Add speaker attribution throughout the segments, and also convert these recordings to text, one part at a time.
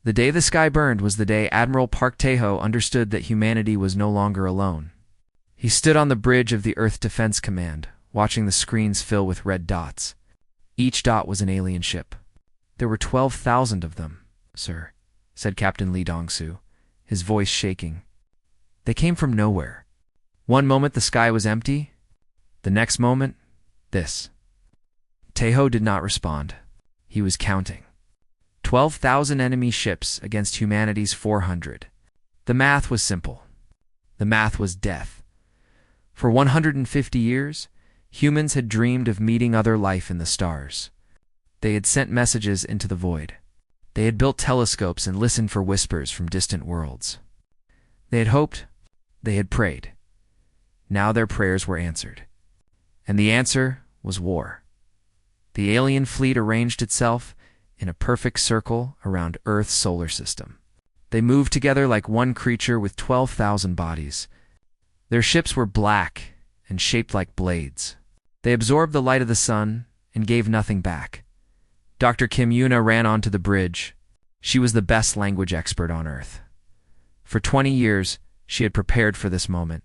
Speaker 1: The day the sky burned was the day Admiral Park Tae-ho understood that humanity was no longer alone. He stood on the bridge of the Earth Defense Command, watching the screens fill with red dots. Each dot was an alien ship. There were 12,000 of them, sir, said Captain Lee Dong-soo, his voice shaking. They came from nowhere. One moment the sky was empty, the next moment, this. Tae-ho did not respond. He was counting. 12,000 enemy ships against humanity's 400. The math was simple. The math was death. For 150 years, humans had dreamed of meeting other life in the stars. They had sent messages into the void. They had built telescopes and listened for whispers from distant worlds. They had hoped. They had prayed. Now their prayers were answered. And the answer was war. The alien fleet arranged itself in a perfect circle around Earth's solar system. They moved together like one creature with 12,000 bodies. Their ships were black and shaped like blades. They absorbed the light of the sun and gave nothing back. Dr. Kim Yuna ran onto the bridge. She was the best language expert on Earth. For 20 years, she had prepared for this moment.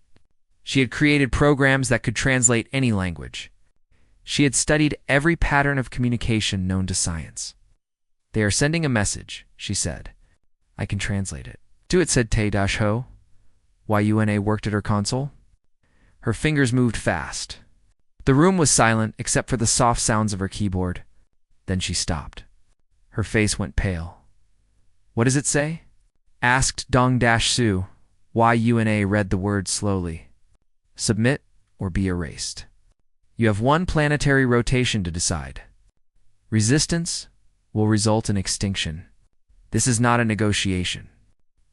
Speaker 1: She had created programs that could translate any language. She had studied every pattern of communication known to science. They are sending a message, she said. I can translate it. Do it, said Tae-ho, while Yuna worked at her console. Her fingers moved fast. The room was silent except for the soft sounds of her keyboard. Then she stopped. Her face went pale. What does it say? Asked Dong-soo, while Yuna read the words slowly. Submit or be erased. You have one planetary rotation to decide. Resistance will result in extinction. This is not a negotiation.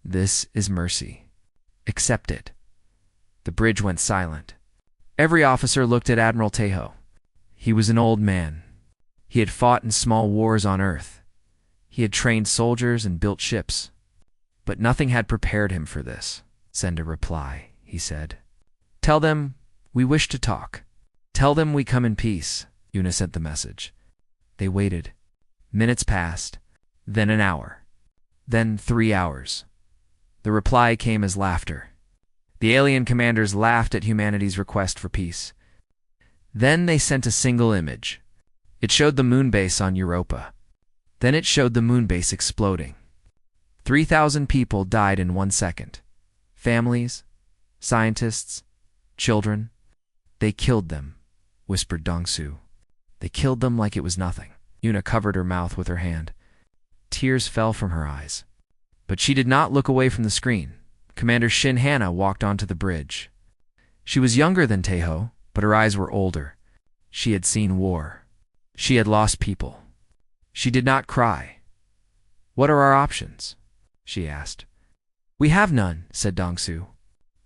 Speaker 1: This is mercy. Accept it. The bridge went silent. Every officer looked at Admiral Tae-ho. He was an old man. He had fought in small wars on Earth. He had trained soldiers and built ships. But nothing had prepared him for this. Send a reply, he said. Tell them we wish to talk. Tell them we come in peace. Yuna sent the message. They waited. Minutes passed, then an hour, then 3 hours. The reply came as laughter. The alien commanders laughed at humanity's request for peace. Then they sent a single image. It showed the moon base on Europa. Then it showed the moon base exploding. 3,000 people died in 1 second. Families, scientists, children. They killed them, whispered Dong-soo. They killed them like it was nothing. Yuna covered her mouth with her hand. Tears fell from her eyes. But she did not look away from the screen. Commander Shin Hana walked onto the bridge. She was younger than Tae-ho, but her eyes were older. She had seen war. She had lost people. She did not cry. What are our options? She asked. We have none, said Dong-soo.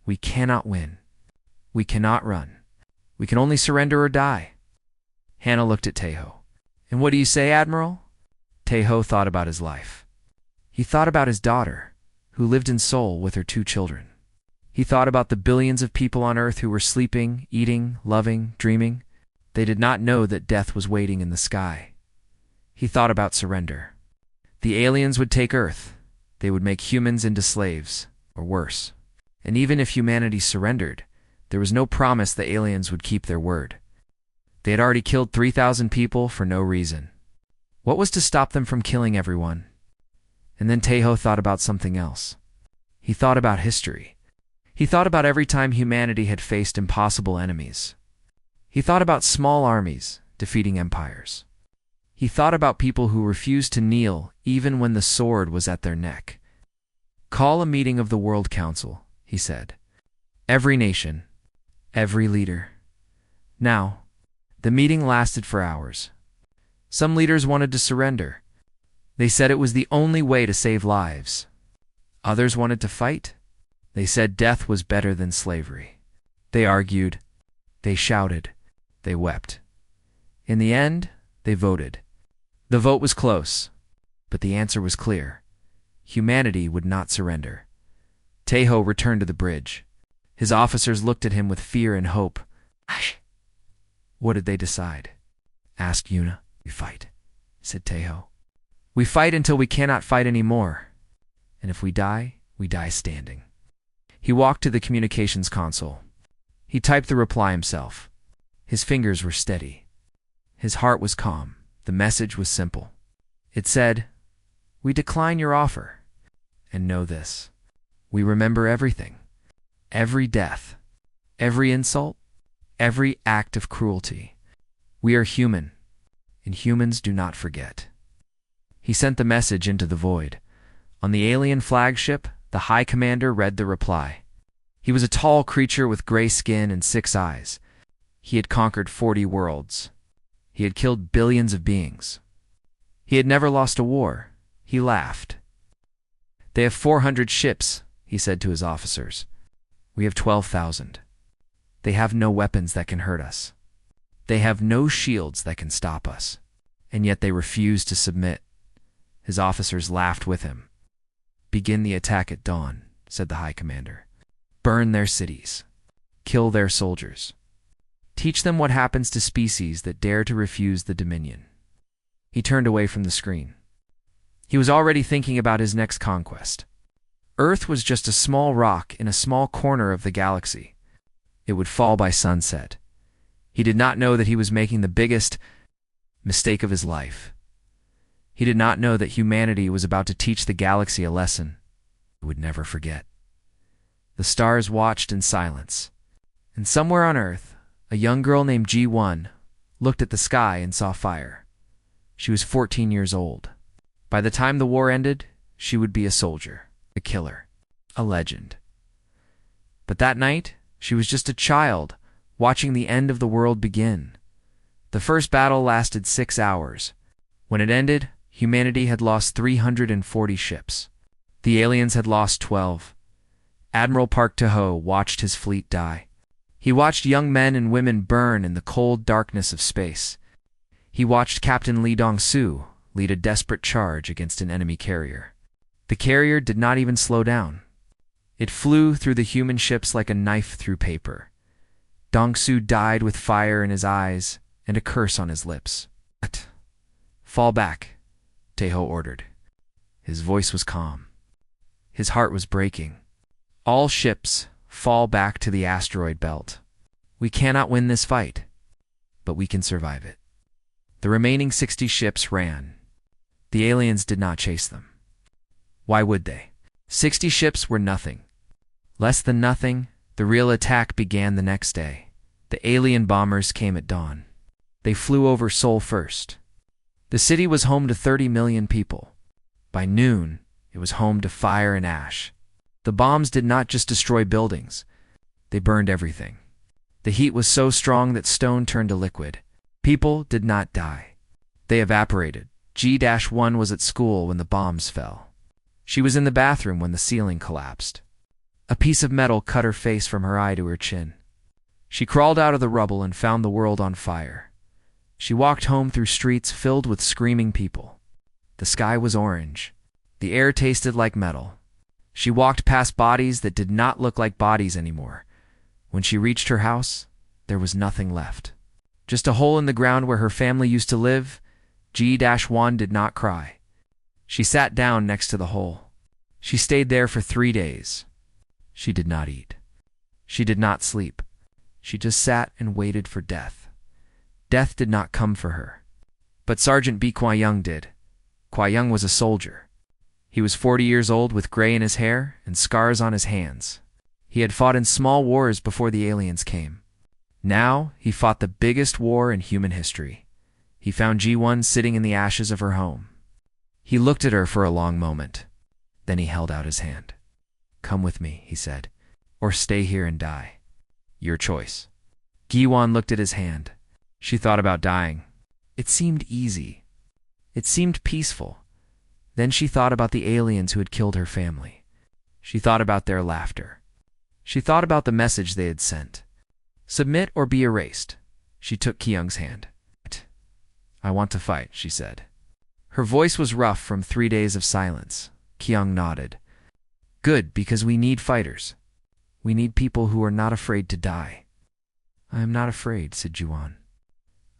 Speaker 1: We cannot win. We cannot run. We can only surrender or die. Hana looked at Tae-ho. And what do you say, Admiral? Tae-ho thought about his life. He thought about his daughter, who lived in Seoul with her 2 children. He thought about the billions of people on Earth who were sleeping, eating, loving, dreaming. They did not know that death was waiting in the sky. He thought about surrender. The aliens would take Earth. They would make humans into slaves, or worse. And even if humanity surrendered, there was no promise the aliens would keep their word. They had already killed 3,000 people for no reason. What was to stop them from killing everyone? And then Tae-ho thought about something else. He thought about history. He thought about every time humanity had faced impossible enemies. He thought about small armies defeating empires. He thought about people who refused to kneel even when the sword was at their neck. Call a meeting of the World Council, he said. Every nation, every leader. Now, the meeting lasted for hours. Some leaders wanted to surrender. They said it was the only way to save lives. Others wanted to fight. They said death was better than slavery. They argued. They shouted. They wept. In the end, they voted. The vote was close, but the answer was clear. Humanity would not surrender. Tae-ho returned to the bridge. His officers looked at him with fear and hope. Hush! What did they decide? Asked Yuna. We fight, said Tae-ho. We fight until we cannot fight anymore. and if we die standing. He walked to the communications console. He typed the reply himself. His fingers were steady. His heart was calm. The message was simple. It said, "We decline your offer. And know this. We remember everything. Every death. Every insult. Every act of cruelty. We are human, and humans do not forget." He sent the message into the void. On the alien flagship, the High Commander read the reply. He was a tall creature with gray skin and 6 eyes. He had conquered 40 worlds. He had killed billions of beings. He had never lost a war. He laughed. "They have 400 ships," he said to his officers. "We have 12,000. They have no weapons that can hurt us. They have no shields that can stop us. And yet they refuse to submit." His officers laughed with him. "Begin the attack at dawn," said the High Commander. "Burn their cities. Kill their soldiers. Teach them what happens to species that dare to refuse the dominion." He turned away from the screen. He was already thinking about his next conquest. Earth was just a small rock in a small corner of the galaxy. It would fall by sunset. He did not know that he was making the biggest mistake of his life. He did not know that humanity was about to teach the galaxy a lesson it would never forget. The stars watched in silence. And somewhere on Earth, a young girl named G1 looked at the sky and saw fire. She was 14 years old. By the time the war ended, she would be a soldier, a killer, a legend. But that night, she was just a child, watching the end of the world begin. The first battle lasted 6 hours. When it ended, humanity had lost 340 ships. The aliens had lost 12. Admiral Park Taho watched his fleet die. He watched young men and women burn in the cold darkness of space. He watched Captain Lee Dong-soo lead a desperate charge against an enemy carrier. The carrier did not even slow down. It flew through the human ships like a knife through paper. Dong-soo died with fire in his eyes and a curse on his lips. "Fall back," Taho ordered. His voice was calm. His heart was breaking. "All ships, fall back to the asteroid belt. We cannot win this fight, but we can survive it." The remaining 60 ships ran. The aliens did not chase them. Why would they? 60 ships were nothing. Less than nothing, the real attack began the next day. The alien bombers came at dawn. They flew over Seoul first. The city was home to 30 million people. By noon, it was home to fire and ash. The bombs did not just destroy buildings. They burned everything. The heat was so strong that stone turned to liquid. People did not die. They evaporated. G-1 was at school when the bombs fell. She was in the bathroom when the ceiling collapsed. A piece of metal cut her face from her eye to her chin. She crawled out of the rubble and found the world on fire. She walked home through streets filled with screaming people. The sky was orange. The air tasted like metal. She walked past bodies that did not look like bodies anymore. When she reached her house, there was nothing left. Just a hole in the ground where her family used to live. G-1 did not cry. She sat down next to the hole. She stayed there for 3 days. She did not eat. She did not sleep. She just sat and waited for death. Death did not come for her. But Sergeant B. Kwai-young did. Kwai-young was a soldier. He was 40 years old with gray in his hair and scars on his hands. He had fought in small wars before the aliens came. Now he fought the biggest war in human history. He found G1 sitting in the ashes of her home. He looked at her for a long moment. Then he held out his hand. "Come with me," he said, "or stay here and die. Your choice." Gi-won looked at his hand. She thought about dying. It seemed easy. It seemed peaceful. Then she thought about the aliens who had killed her family. She thought about their laughter. She thought about the message they had sent. Submit or be erased. She took Ki-young's hand. "I want to fight," she said. Her voice was rough from 3 days of silence. Ki-young nodded. "Good, because we need fighters. We need people who are not afraid to die." "I am not afraid," said Ji-won.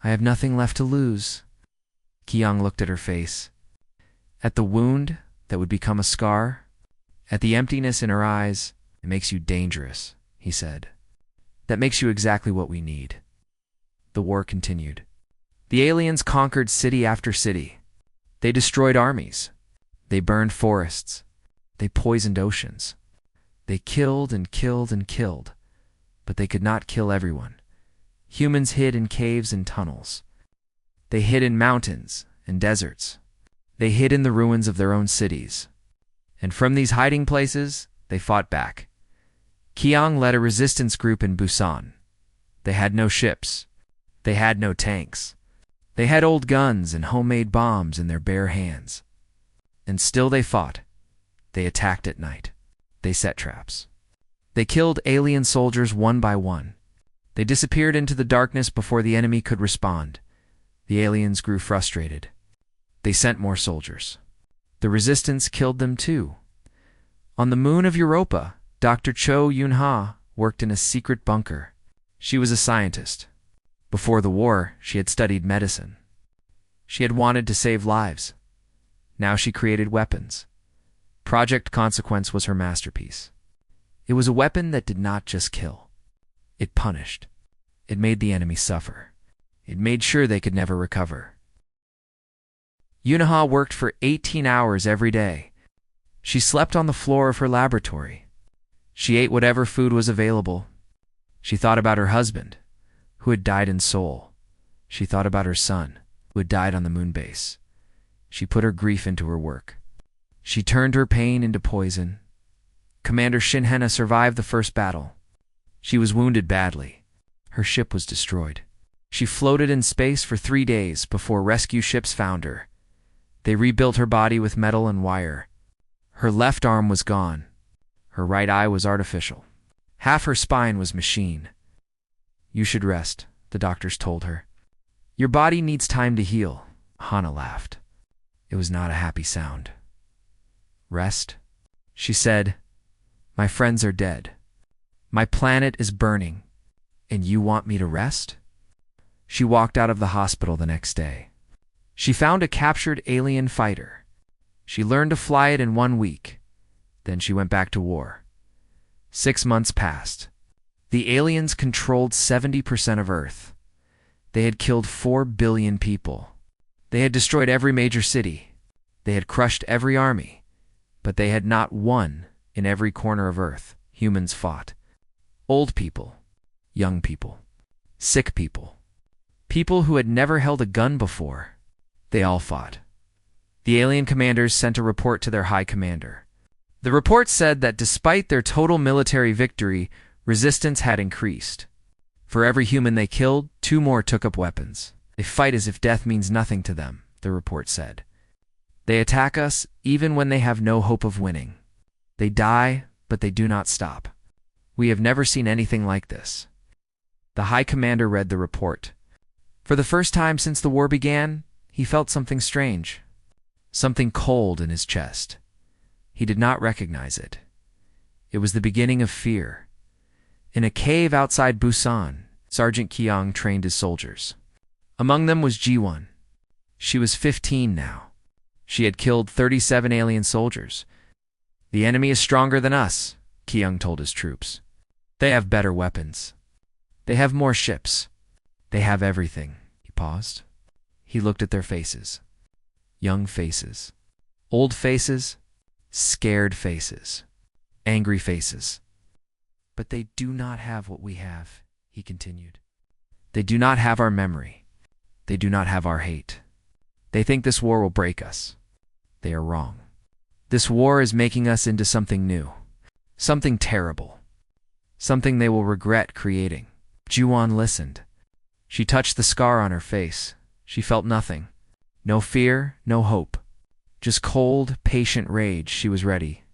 Speaker 1: "I have nothing left to lose." Ki-young looked at her face. At the wound that would become a scar, At the emptiness in her eyes, "It makes you dangerous," he said. "That makes you exactly what we need." The war continued. The aliens conquered city after city. They destroyed armies. They burned forests. They poisoned oceans. They killed and killed and killed, but they could not kill everyone. Humans hid in caves and tunnels. They hid in mountains and deserts. They hid in the ruins of their own cities. And from these hiding places, they fought back. Qiang led a resistance group in Busan. They had no ships. They had no tanks. They had old guns and homemade bombs in their bare hands. And still they fought. They attacked at night. They set traps. They killed alien soldiers one by one. They disappeared into the darkness before the enemy could respond. The aliens grew frustrated. They sent more soldiers. The resistance killed them too. On the moon of Europa, Dr. Cho Yun-ha worked in a secret bunker. She was a scientist. Before the war, she had studied medicine. She had wanted to save lives. Now she created weapons. Project Consequence was her masterpiece. It was a weapon that did not just kill. It punished. It made the enemy suffer. It made sure they could never recover. Yun-ha worked for 18 hours every day. She slept on the floor of her laboratory. She ate whatever food was available. She thought about her husband, who had died in Seoul. She thought about her son, who had died on the moon base. She put her grief into her work. She turned her pain into poison. Commander Shinhena survived the first battle. She was wounded badly. Her ship was destroyed. She floated in space for 3 days before rescue ships found her. They rebuilt her body with metal and wire. Her left arm was gone. Her right eye was artificial. Half her spine was machine. "You should rest," the doctors told her. "Your body needs time to heal." Hana laughed. It was not a happy sound. "Rest?" she said. "My friends are dead. My planet is burning. And you want me to rest?" She walked out of the hospital the next day. She found a captured alien fighter. She learned to fly it in 1 week. Then she went back to war. 6 months passed. The aliens controlled 70% of Earth. They had killed 4 billion people. They had destroyed every major city. They had crushed every army. But they had not won in every corner of Earth. Humans fought. Old people, young people, sick people, people who had never held a gun before. They all fought. The alien commanders sent a report to their high commander. The report said that despite their total military victory, resistance had increased. For every human they killed, 2 more took up weapons. They fight as if death means nothing to them, the report said. They attack us even when they have no hope of winning. They die, but they do not stop. We have never seen anything like this. The high commander read the report. For the first time since the war began, he felt something strange. Something cold in his chest. He did not recognize it. It was the beginning of fear. In a cave outside Busan, Sergeant Qiang trained his soldiers. Among them was Ji-won. She was 15 now. She had killed 37 alien soldiers. "The enemy is stronger than us," Qiang told his troops. "They have better weapons. They have more ships. They have everything." He paused. He looked at their faces. Young faces. Old faces. Scared faces. Angry faces. "But they do not have what we have," he continued. "They do not have our memory. They do not have our hate. They think this war will break us. They are wrong. This war is making us into something new. Something terrible. Something they will regret creating." Ji-won listened. She touched the scar on her face. She felt nothing. No fear, no hope. Just cold, patient rage. She was ready.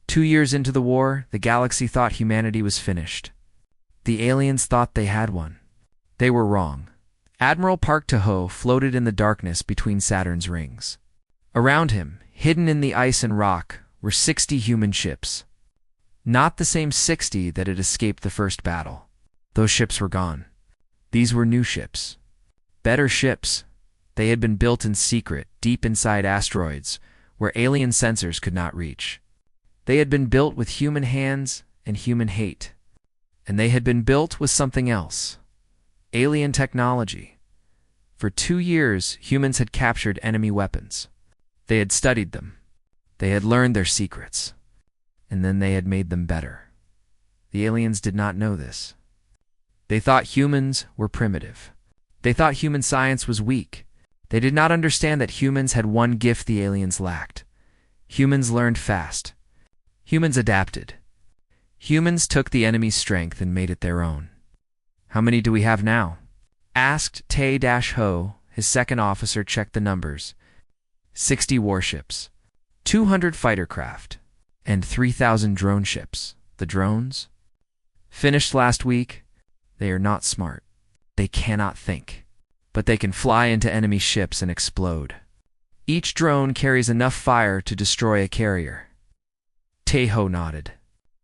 Speaker 1: 2 years into the war, the galaxy thought humanity was finished. The aliens thought they had one. They were wrong. Admiral Park Taho floated in the darkness between Saturn's rings. Around him, hidden in the ice and rock, were 60 human ships. Not the same 60 that had escaped the first battle. Those ships were gone. These were new ships. Better ships. They had been built in secret, deep inside asteroids, where alien sensors could not reach. They had been built with human hands and human hate. And they had been built with something else: alien technology. For 2 years, humans had captured enemy weapons. They had studied them. They had learned their secrets. And then they had made them better. The aliens did not know this. They thought humans were primitive. They thought human science was weak. They did not understand that humans had one gift the aliens lacked. Humans learned fast. Humans adapted. Humans took the enemy's strength and made it their own. "How many do we have now?" asked Tae-Ho. His second officer checked the numbers. 60 warships, 200 fighter craft, and 3,000 drone ships. The drones? Finished last week. They are not smart. They cannot think. But they can fly into enemy ships and explode. Each drone carries enough fire to destroy a carrier. Tae-Ho nodded.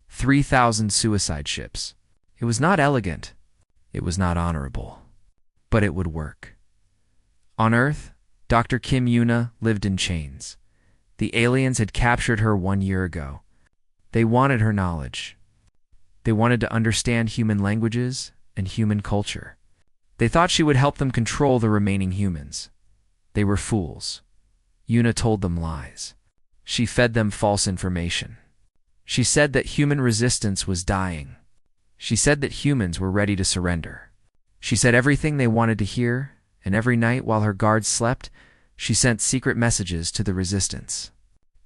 Speaker 1: 3,000 suicide ships. It was not elegant. It was not honorable. But it would work. On Earth, Dr. Kim Yuna lived in chains. The aliens had captured her 1 year ago. They wanted her knowledge. They wanted to understand human languages and human culture. They thought she would help them control the remaining humans. They were fools. Yuna told them lies. She fed them false information. She said that human resistance was dying. She said that humans were ready to surrender. She said everything they wanted to hear, and every night while her guards slept, she sent secret messages to the resistance.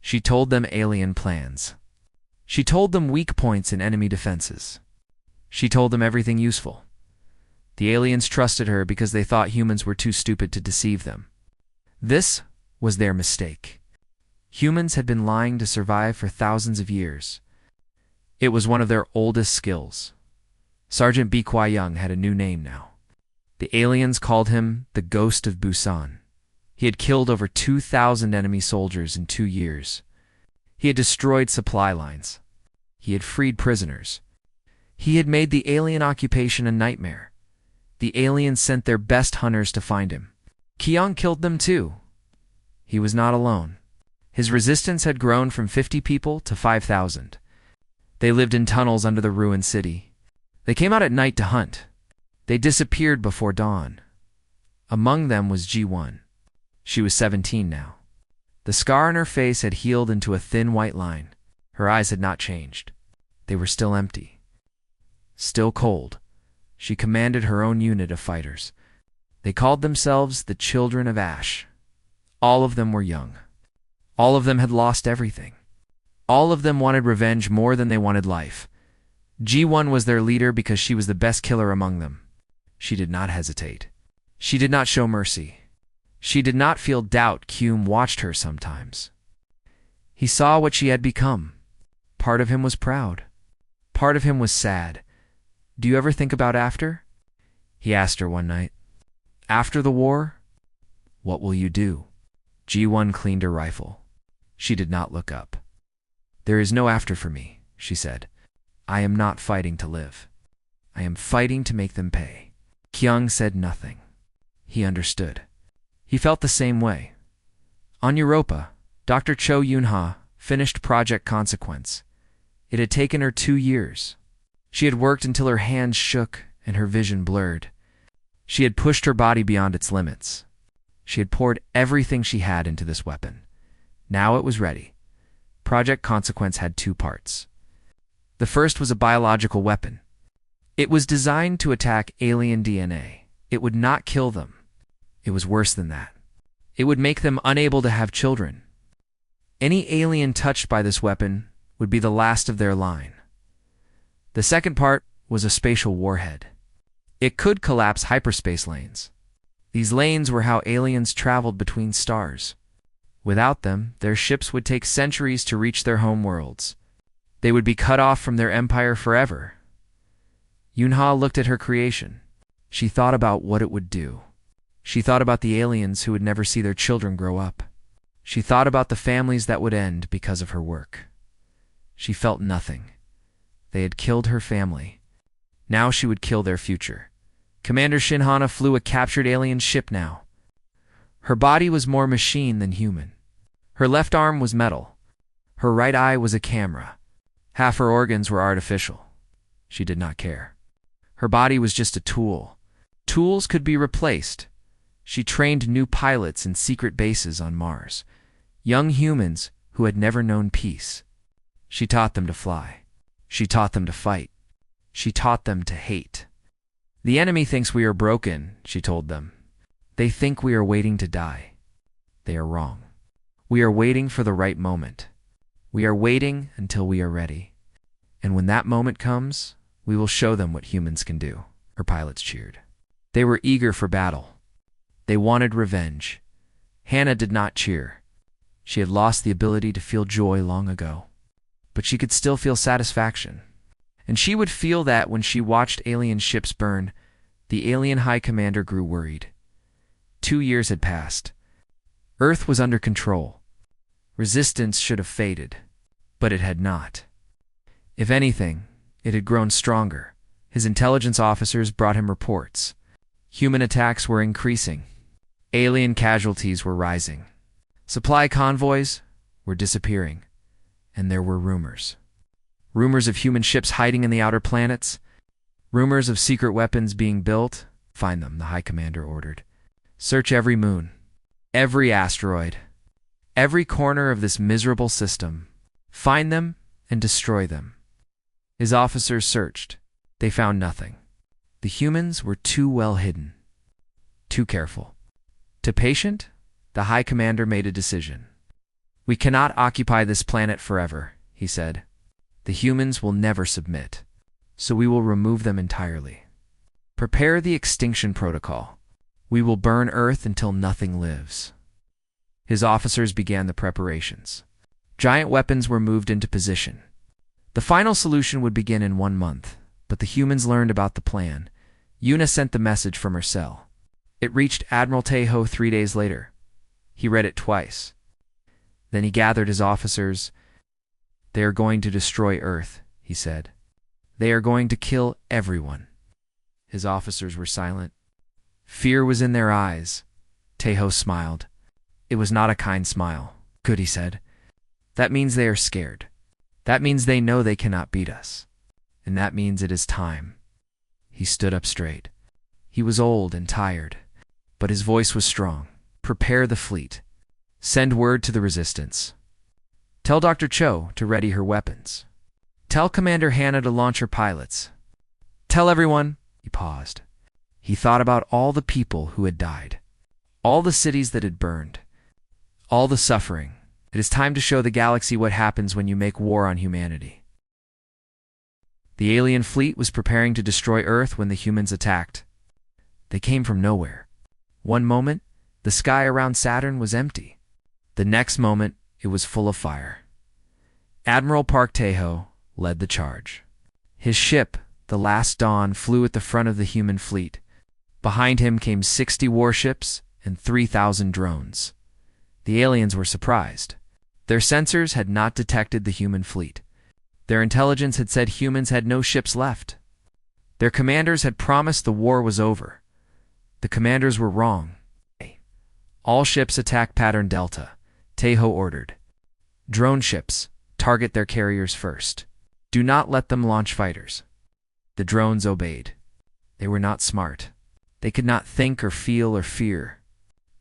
Speaker 1: She told them alien plans. She told them weak points in enemy defenses. She told them everything useful. The aliens trusted her because they thought humans were too stupid to deceive them. This was their mistake. Humans had been lying to survive for thousands of years. It was one of their oldest skills. Sergeant B. Kwai Young had a new name now. The aliens called him the Ghost of Busan. He had killed over 2,000 enemy soldiers in 2 years. He had destroyed supply lines. He had freed prisoners. He had made the alien occupation a nightmare. The aliens sent their best hunters to find him. Kyung killed them too. He was not alone. His resistance had grown from 50 people to 5,000. They lived in tunnels under the ruined city. They came out at night to hunt. They disappeared before dawn. Among them was G1. She was 17 now. The scar on her face had healed into a thin white line. Her eyes had not changed. They were still empty. Still cold. She commanded her own unit of fighters. They called themselves the Children of Ash. All of them were young. All of them had lost everything. All of them wanted revenge more than they wanted life. G1 was their leader because she was the best killer among them. She did not hesitate. She did not show mercy. She did not feel doubt. Kume watched her sometimes. He saw what she had become. Part of him was proud. Part of him was sad. "Do you ever think about after?" he asked her one night. "After the war? What will you do?" G1 cleaned her rifle. She did not look up. "There is no after for me," she said. "I am not fighting to live. I am fighting to make them pay." Kyung said nothing. He understood. He felt the same way. On Europa, Dr. Cho Yunha finished Project Consequence. It had taken her 2 years. She had worked until her hands shook and her vision blurred. She had pushed her body beyond its limits. She had poured everything she had into this weapon. Now it was ready. Project Consequence had 2 parts. The first was a biological weapon. It was designed to attack alien DNA. It would not kill them. It was worse than that. It would make them unable to have children. Any alien touched by this weapon would be the last of their line. The second part was a spatial warhead. It could collapse hyperspace lanes. These lanes were how aliens traveled between stars. Without them, their ships would take centuries to reach their home worlds. They would be cut off from their empire forever. Yunha looked at her creation. She thought about what it would do. She thought about the aliens who would never see their children grow up. She thought about the families that would end because of her work. She felt nothing. They had killed her family. Now she would kill their future. Commander Shinhana flew a captured alien ship now. Her body was more machine than human. Her left arm was metal. Her right eye was a camera. Half her organs were artificial. She did not care. Her body was just a tool. Tools could be replaced. She trained new pilots in secret bases on Mars, young humans who had never known peace. She taught them to fly. She taught them to fight. She taught them to hate. The enemy thinks we are broken, she told them. They think we are waiting to die. They are wrong. We are waiting for the right moment. We are waiting until we are ready. And when that moment comes, we will show them what humans can do. Her pilots cheered. They were eager for battle. They wanted revenge. Hannah did not cheer. She had lost the ability to feel joy long ago. But she could still feel satisfaction. And she would feel that when she watched alien ships burn. The alien high commander grew worried. 2 years had passed. Earth was under control. Resistance should have faded, but it had not. If anything, it had grown stronger. His intelligence officers brought him reports. Human attacks were increasing. Alien casualties were rising. Supply convoys were disappearing. And there were rumors. Rumors of human ships hiding in the outer planets. Rumors of secret weapons being built. Find them, the High Commander ordered. Search every moon, every asteroid, every corner of this miserable system. Find them and destroy them. His officers searched. They found nothing. The humans were too well hidden, too careful. Too patient, the High Commander made a decision. We cannot occupy this planet forever, he said. The humans will never submit, so we will remove them entirely. Prepare the extinction protocol. We will burn Earth until nothing lives. His officers began the preparations. Giant weapons were moved into position. The final solution would begin in 1 month, but the humans learned about the plan. Una sent the message from her cell. It reached Admiral Tejo 3 days later. He read it twice. Then he gathered his officers. They are going to destroy Earth, he said. They are going to kill everyone. His officers were silent. Fear was in their eyes. Tejo smiled. It was not a kind smile. Good, he said. That means they are scared. That means they know they cannot beat us. And that means it is time. He stood up straight. He was old and tired, but his voice was strong. Prepare the fleet. Send word to the resistance. Tell Dr. Cho to ready her weapons. Tell Commander Hannah to launch her pilots. Tell everyone. He paused. He thought about all the people who had died, all the cities that had burned, all the suffering. It is time to show the galaxy what happens when you make war on humanity. The alien fleet was preparing to destroy Earth when the humans attacked. They came from nowhere. One moment, the sky around Saturn was empty. The next moment, it was full of fire. Admiral Park Tejo led the charge. His ship, the Last Dawn, flew at the front of the human fleet. Behind him came 60 warships and 3,000 drones. The aliens were surprised. Their sensors had not detected the human fleet. Their intelligence had said humans had no ships left. Their commanders had promised the war was over. The commanders were wrong. All ships attack pattern Delta, Tejo ordered. Drone ships, target their carriers first. Do not let them launch fighters. The drones obeyed. They were not smart. They could not think or feel or fear.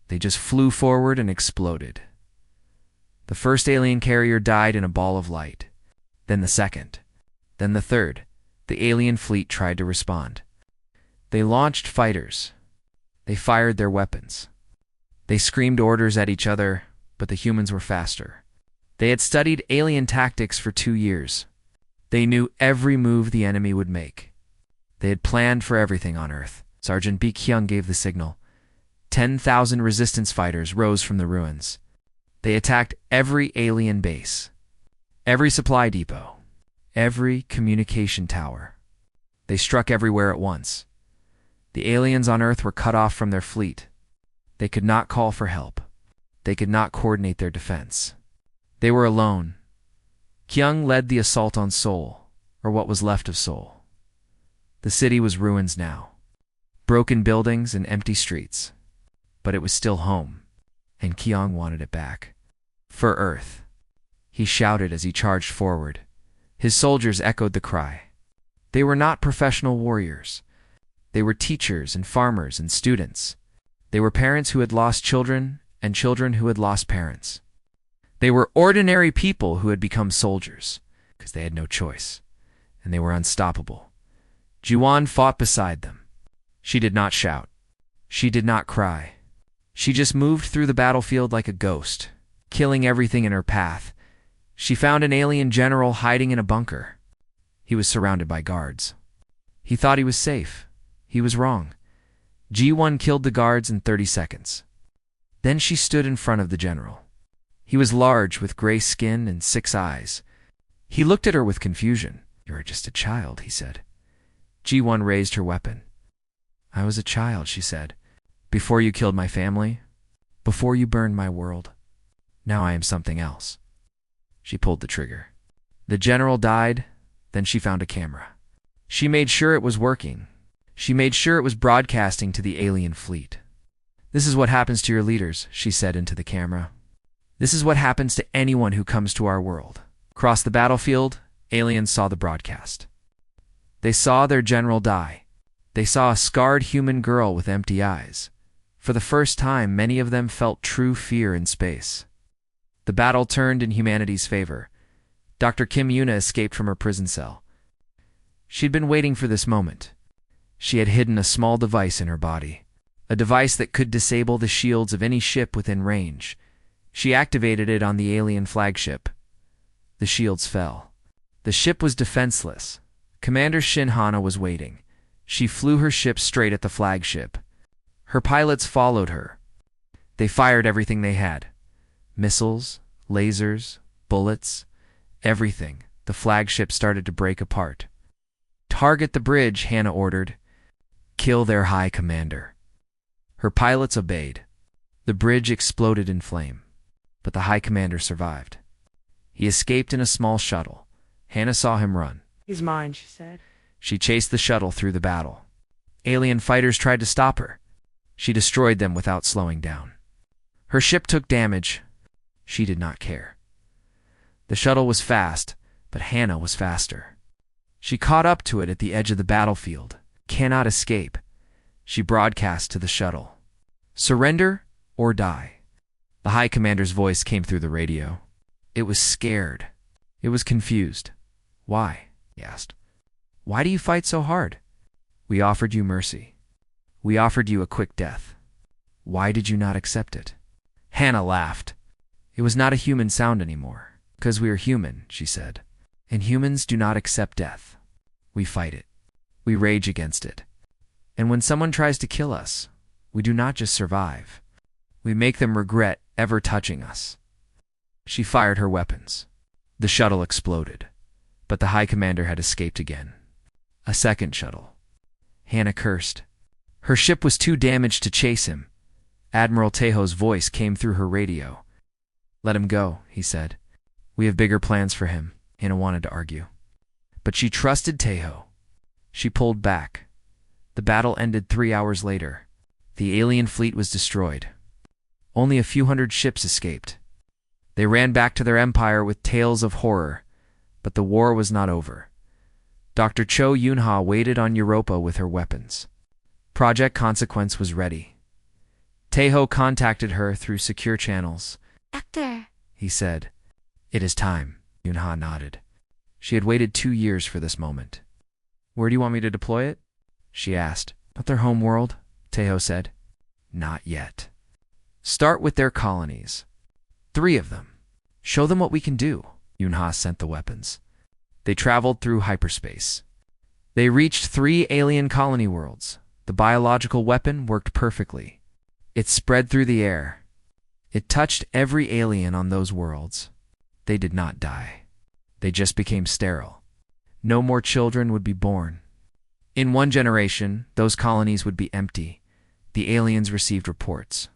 Speaker 1: They just flew forward and exploded. The first alien carrier died in a ball of light. Then the second. Then the third. The alien fleet tried to respond. They launched fighters. They fired their weapons. They screamed orders at each other, but the humans were faster. They had studied alien tactics for 2 years. They knew every move the enemy would make. They had planned for everything on Earth. Sergeant B. Kyung gave the signal. 10,000 resistance fighters rose from the ruins. They attacked every alien base, every supply depot, every communication tower. They struck everywhere at once. The aliens on Earth were cut off from their fleet. They could not call for help. They could not coordinate their defense. They were alone. Kyung led the assault on Seoul, or what was left of Seoul. The city was ruins now. Broken buildings and empty streets. But it was still home, and Kyung wanted it back. For Earth. he shouted as he charged forward. His soldiers echoed the cry. They were not professional warriors. They were teachers and farmers and students. They were parents who had lost children and children who had lost parents. They were ordinary people who had become soldiers because they had no choice, and they were unstoppable. Juan fought beside them. She did not shout. She did not cry. She just moved through the battlefield like a ghost, killing everything in her path. She found an alien general hiding in a bunker. He was surrounded by guards. He thought he was safe. He was wrong. G1 killed the guards in 30 seconds. Then she stood in front of the general. He was large, with gray skin and 6 eyes. He looked at her with confusion. "You are just a child," he said. G1 raised her weapon. "I was a child," she said, "before you killed my family, before you burned my world. Now I am something else." She pulled the trigger. The general died, then she found a camera. She made sure it was working. She made sure it was broadcasting to the alien fleet. "This is what happens to your leaders," she said into the camera. "This is what happens to anyone who comes to our world." Across the battlefield, aliens saw the broadcast. They saw their general die. They saw a scarred human girl with empty eyes. For the first time, many of them felt true fear in space. The battle turned in humanity's favor. Dr. Kim Yuna escaped from her prison cell. She'd been waiting for this moment. She had hidden a small device in her body, a device that could disable the shields of any ship within range. She activated it on the alien flagship. The shields fell. The ship was defenseless. Commander Shin Hana was waiting. She flew her ship straight at the flagship. Her pilots followed her. They fired everything they had. Missiles, lasers, bullets, everything. The flagship started to break apart. "Target the bridge," Hannah ordered. "Kill their high commander." Her pilots obeyed. The bridge exploded in flame, but the high commander survived. He escaped in a small shuttle. Hannah saw him run.
Speaker 2: "He's mine," she said.
Speaker 1: She chased the shuttle through the battle. Alien fighters tried to stop her. She destroyed them without slowing down. Her ship took damage. She did not care. The shuttle was fast, but Hannah was faster. She caught up to it at the edge of the battlefield. "Cannot escape." She broadcast to the shuttle. "Surrender or die." The high commander's voice came through the radio. It was scared. It was confused. "Why?" he asked. "Why do you fight so hard?" "We offered you mercy. We offered you a quick death. Why did you not accept it?" Hannah laughed. It was not a human sound anymore. "Because we are human," she said. "And humans do not accept death. We fight it. We rage against it. And when someone tries to kill us, we do not just survive. We make them regret ever touching us." She fired her weapons. The shuttle exploded, but the high commander had escaped again. A second shuttle. Hannah cursed. Her ship was too damaged to chase him. Admiral Tejo's voice came through her radio. "Let him go," he said. "We have bigger plans for him," Hannah wanted to argue. But she trusted Tejo. She pulled back. The battle ended 3 hours later. The alien fleet was destroyed. Only a few hundred ships escaped. They ran back to their empire with tales of horror, but the war was not over. Dr. Cho Yunha waited on Europa with her weapons. Project Consequence was ready. Tejo contacted her through secure channels.
Speaker 3: "Doctor,"
Speaker 1: he said. "It is time," Yunha nodded. She had waited 2 years for this moment. "Where do you want me to deploy it?" she asked. "Not their home world," Tejo said. "Not yet. Start with their colonies. 3 of them. Show them what we can do." Yunha sent the weapons. They traveled through hyperspace. They reached 3 alien colony worlds. The biological weapon worked perfectly. It spread through the air. It touched every alien on those worlds. They did not die. They just became sterile. No more children would be born. In 1 generation, those colonies would be empty. The aliens received reports.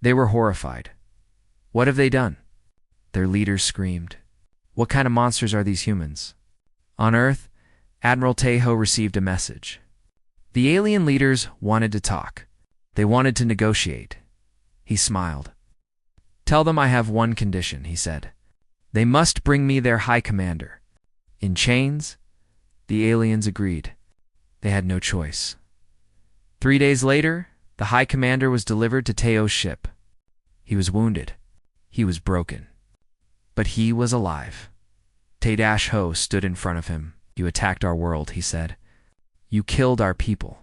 Speaker 1: They were horrified. "What have they done?" Their leaders screamed. "What kind of monsters are these humans?" On Earth, Admiral Tejo received a message. The alien leaders wanted to talk. They wanted to negotiate. He smiled. "Tell them I have 1 condition," he said. They must bring me their high commander. In chains? The aliens agreed. They had no choice. 3 days later, the high commander was delivered to Teo's ship. He was wounded. He was broken. But he was alive. Te-Ho stood in front of him. You attacked our world, he said. You killed our people.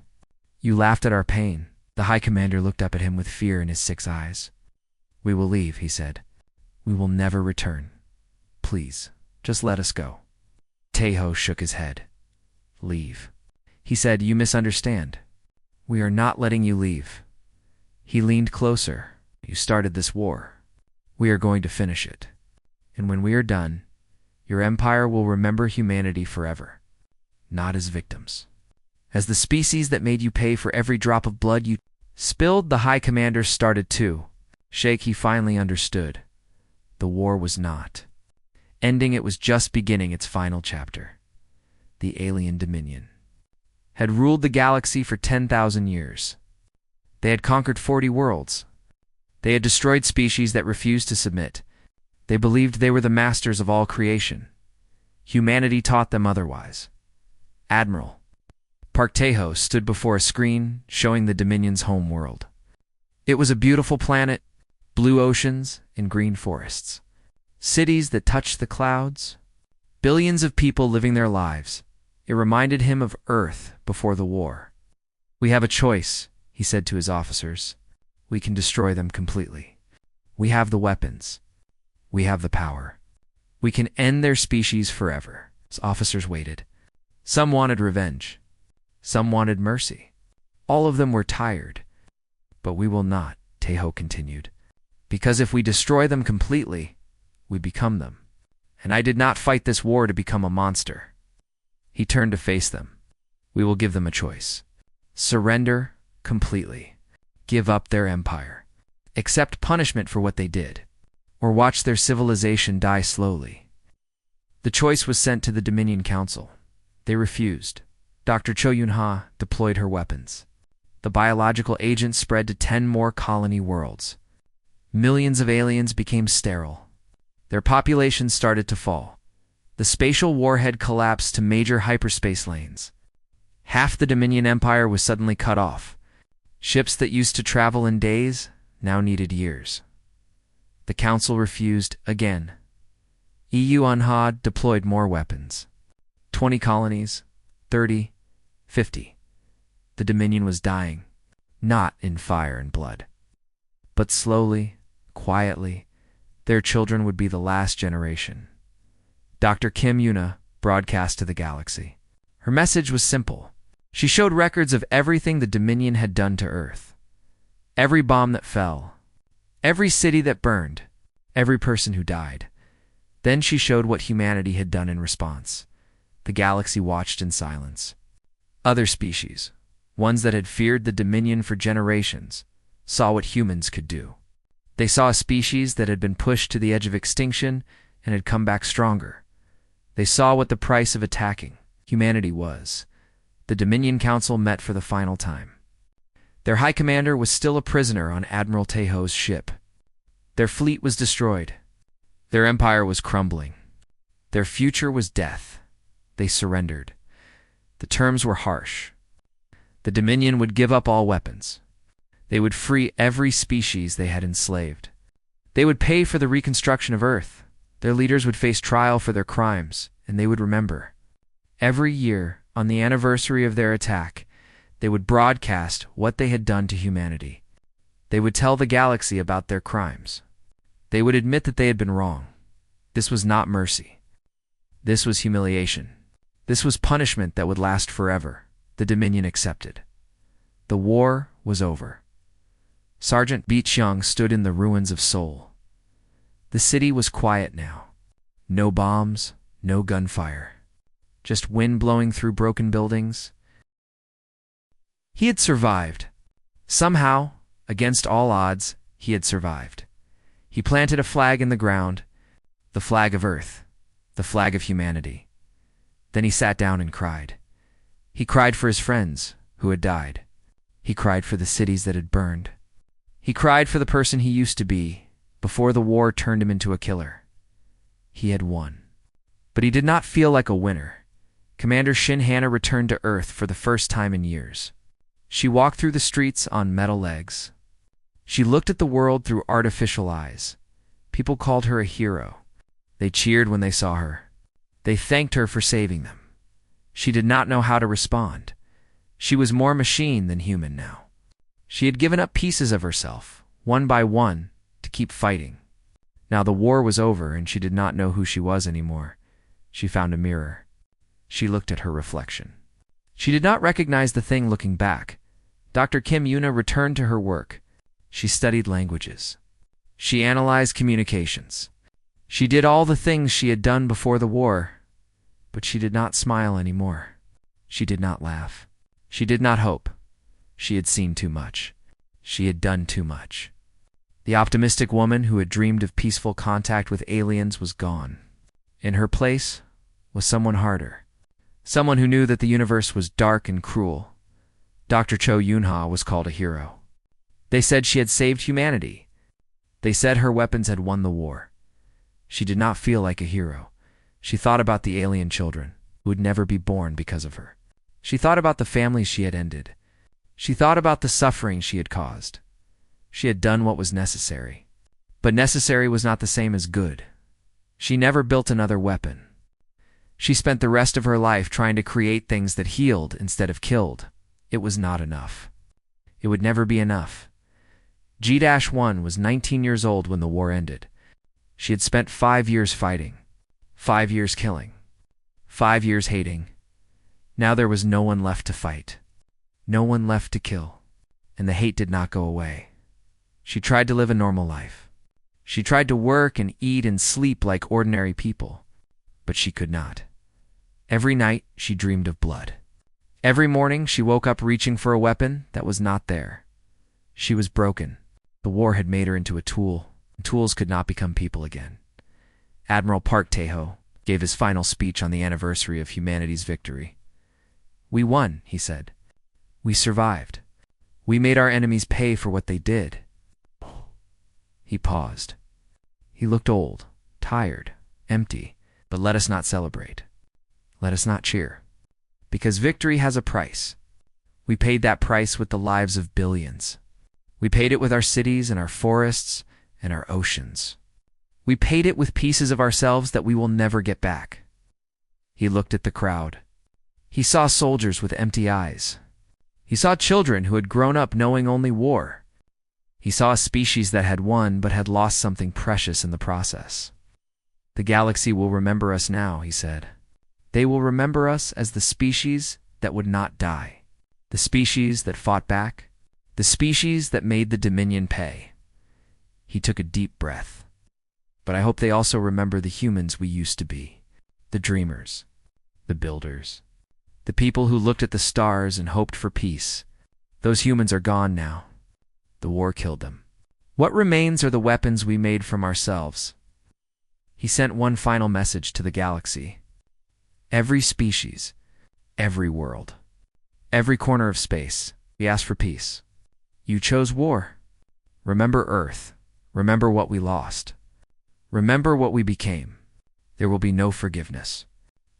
Speaker 1: You laughed at our pain. The high commander looked up at him with fear in his 6 eyes. We will leave, he said. We will never return. Please, just let us go. Te-Ho shook his head. Leave. He said, you misunderstand. We are not letting you leave. He leaned closer. You started this war. We are going to finish it. And when we are done, your empire will remember humanity forever, not as victims. As the species that made you pay for every drop of blood you spilled, the high commander started to shake. He finally understood. The war was not ending, it was just beginning its final chapter. The alien dominion had ruled the galaxy for 10,000 years. They had conquered 40 worlds. They had destroyed species that refused to submit. They believed they were the masters of all creation. Humanity taught them otherwise. Admiral Park-Tae-ho stood before a screen showing the Dominion's home world. It was a beautiful planet, blue oceans and green forests. Cities that touched the clouds. Billions of people living their lives. It reminded him of Earth before the war. We have a choice, he said to his officers. We can destroy them completely. We have the weapons. We have the power. We can end their species forever. His officers waited. Some wanted revenge. Some wanted mercy. All of them were tired. But we will not, Tae-Ho continued. Because if we destroy them completely, we become them. And I did not fight this war to become a monster. He turned to face them. We will give them a choice. Surrender completely. Give up their empire. Accept punishment for what they did. Or watch their civilization die slowly. The choice was sent to the Dominion Council. They refused. Dr. Cho Yun-ha deployed her weapons. The biological agent spread to 10 more colony worlds. Millions of aliens became sterile. Their populations started to fall. The spatial warhead collapsed to major hyperspace lanes. Half the Dominion Empire was suddenly cut off. Ships that used to travel in days now needed years. The Council refused again. EU Unha deployed more weapons. 20 colonies, 30, 50. The Dominion was dying, not in fire and blood. But slowly, quietly, their children would be the last generation. Dr. Kim Yuna broadcast to the galaxy. Her message was simple. She showed records of everything the Dominion had done to Earth. Every bomb that fell. Every city that burned. Every person who died. Then she showed what humanity had done in response. The galaxy watched in silence. Other species, ones that had feared the Dominion for generations, saw what humans could do. They saw a species that had been pushed to the edge of extinction and had come back stronger. They saw what the price of attacking humanity was. The Dominion Council met for the final time. Their high commander was still a prisoner on Admiral Tae-Ho's ship. Their fleet was destroyed. Their empire was crumbling. Their future was death. They surrendered. The terms were harsh. The Dominion would give up all weapons. They would free every species they had enslaved. They would pay for the reconstruction of Earth. Their leaders would face trial for their crimes, and they would remember. Every year, on the anniversary of their attack, they would broadcast what they had done to humanity. They would tell the galaxy about their crimes. They would admit that they had been wrong. This was not mercy. This was humiliation. This was punishment that would last forever. The Dominion accepted. The war was over. Sergeant Bi Cheong stood in the ruins of Seoul. The city was quiet now. No bombs, no gunfire. Just wind blowing through broken buildings. He had survived. Somehow, against all odds, he had survived. He planted a flag in the ground, the flag of Earth, the flag of humanity. Then he sat down and cried. He cried for his friends who had died. He cried for the cities that had burned. He cried for the person he used to be before the war turned him into a killer. He had won. But he did not feel like a winner. Commander Shin Hannah returned to Earth for the first time in years. She walked through the streets on metal legs. She looked at the world through artificial eyes. People called her a hero. They cheered when they saw her. They thanked her for saving them. She did not know how to respond. She was more machine than human now. She had given up pieces of herself, one by one, to keep fighting. Now the war was over and she did not know who she was anymore. She found a mirror. She looked at her reflection. She did not recognize the thing looking back. Dr. Kim Yuna returned to her work. She studied languages. She analyzed communications. She did all the things she had done before the war, but she did not smile anymore. She did not laugh. She did not hope. She had seen too much. She had done too much. The optimistic woman who had dreamed of peaceful contact with aliens was gone. In her place was someone harder. Someone who knew that the universe was dark and cruel. Dr. Cho Yunha was called a hero. They said she had saved humanity. They said her weapons had won the war. She did not feel like a hero. She thought about the alien children who would never be born because of her. She thought about the families she had ended. She thought about the suffering she had caused. She had done what was necessary. But necessary was not the same as good. She never built another weapon. She spent the rest of her life trying to create things that healed instead of killed. It was not enough. It would never be enough. G-1 was 19 years old when the war ended. She had spent 5 years fighting, 5 years killing, 5 years hating. Now there was no one left to fight, no one left to kill, and the hate did not go away. She tried to live a normal life. She tried to work and eat and sleep like ordinary people, but she could not. Every night she dreamed of blood. Every morning she woke up reaching for a weapon that was not there. She was broken. The war had made her into a tool, and tools could not become people again. Admiral Park Tae-ho gave his final speech on the anniversary of humanity's victory. "We won," he said. "We survived. We made our enemies pay for what they did." He paused. He looked old, tired, empty, but let us not celebrate. Let us not cheer. Because victory has a price. We paid that price with the lives of billions. We paid it with our cities and our forests and our oceans. We paid it with pieces of ourselves that we will never get back. He looked at the crowd. He saw soldiers with empty eyes. He saw children who had grown up knowing only war. He saw a species that had won but had lost something precious in the process. "The galaxy will remember us now," he said. "They will remember us as the species that would not die, the species that fought back, the species that made the Dominion pay." He took a deep breath. "But I hope they also remember the humans we used to be, the dreamers, the builders, the people who looked at the stars and hoped for peace. Those humans are gone now. The war killed them. What remains are the weapons we made from ourselves." He sent one final message to the galaxy. Every species, every world, every corner of space, we ask for peace. You chose war. Remember Earth. Remember what we lost. Remember what we became. There will be no forgiveness,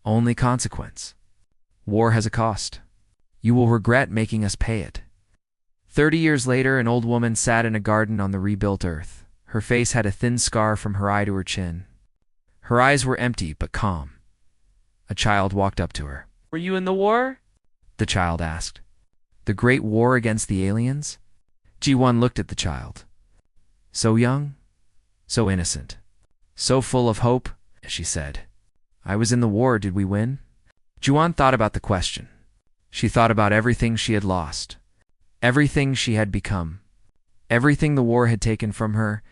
Speaker 1: only consequence. War has a cost. You will regret making us pay it. 30 years later, an old woman sat in a garden on the rebuilt Earth. Her face had a thin scar from her eye to her chin. Her eyes were empty but calm. A child walked up to her. "Were you in the war?" the child asked. "The great war against the aliens?" Ji-won looked at the child. So young, so innocent, so full of hope, she said. "I was in the war. Did we win?" Ji-won thought about the question. She thought about everything she had lost, everything she had become, everything the war had taken from her.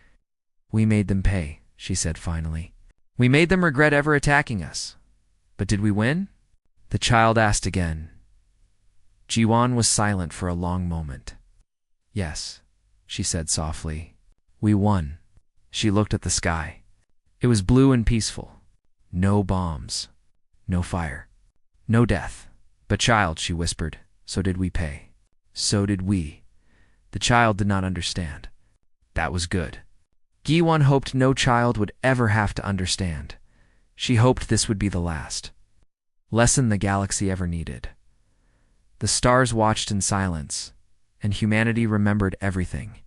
Speaker 1: "We made them pay," she said finally. "We made them regret ever attacking us. But did we win?" the child asked again. Ji-won was silent for a long moment. "Yes," she said softly. "We won." She looked at the sky. It was blue and peaceful. No bombs. No fire. No death. "But child," she whispered, "so did we pay. So did we." The child did not understand. That was good. Gi-won hoped no child would ever have to understand. She hoped this would be the last lesson the galaxy ever needed. The stars watched in silence, and humanity remembered everything.